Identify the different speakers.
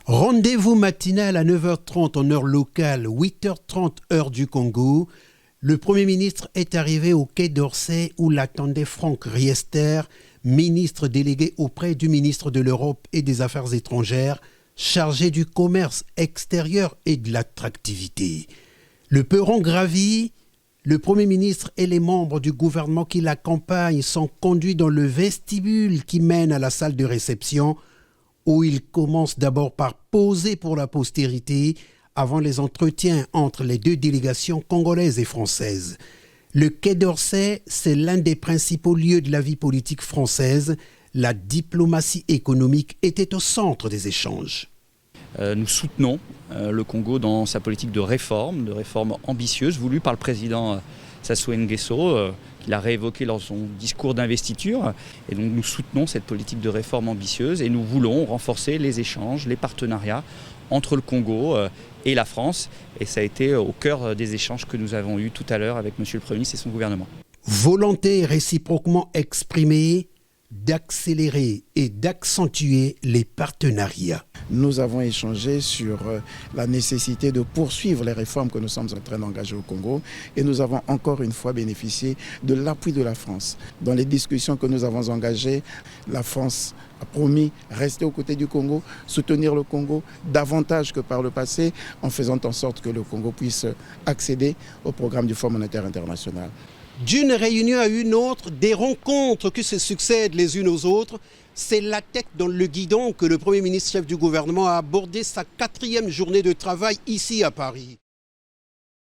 Speaker 1: Rendez-vous matinal à 9h30 en heure locale, 8h30 heure du Congo. Le Premier ministre est arrivé au Quai d'Orsay où l'attendait Franck Riester, ministre délégué auprès du ministre de l'Europe et des Affaires étrangères, chargé du commerce extérieur et de l'attractivité. Le peron gravi, le Premier ministre et les membres du gouvernement qui l'accompagnent sont conduits dans le vestibule qui mène à la salle de réception où il commence d'abord par poser pour la postérité avant les entretiens entre les deux délégations congolaises et françaises. Le Quai d'Orsay, c'est l'un des principaux lieux de la vie politique française. La diplomatie économique était au centre des échanges.
Speaker 2: Nous soutenons le Congo dans sa politique de réforme ambitieuse voulue par le président Sassou Nguesso, qu'il a réévoqué lors de son discours d'investiture. Et donc nous soutenons cette politique de réforme ambitieuse et nous voulons renforcer les échanges, les partenariats entre le Congo et la France. Et ça a été au cœur des échanges que nous avons eus tout à l'heure avec M. le Premier ministre et son gouvernement.
Speaker 1: Volonté réciproquement exprimée d'accélérer et d'accentuer les partenariats.
Speaker 3: Nous avons échangé sur la nécessité de poursuivre les réformes que nous sommes en train d'engager au Congo et nous avons encore une fois bénéficié de l'appui de la France. Dans les discussions que nous avons engagées, la France a promis rester aux côtés du Congo, soutenir le Congo davantage que par le passé en faisant en sorte que le Congo puisse accéder au programme du Fonds monétaire international.
Speaker 1: D'une réunion à une autre, des rencontres qui se succèdent les unes aux autres, c'est la tête dans le guidon que le Premier ministre chef du gouvernement a abordé sa 4e journée de travail ici à Paris.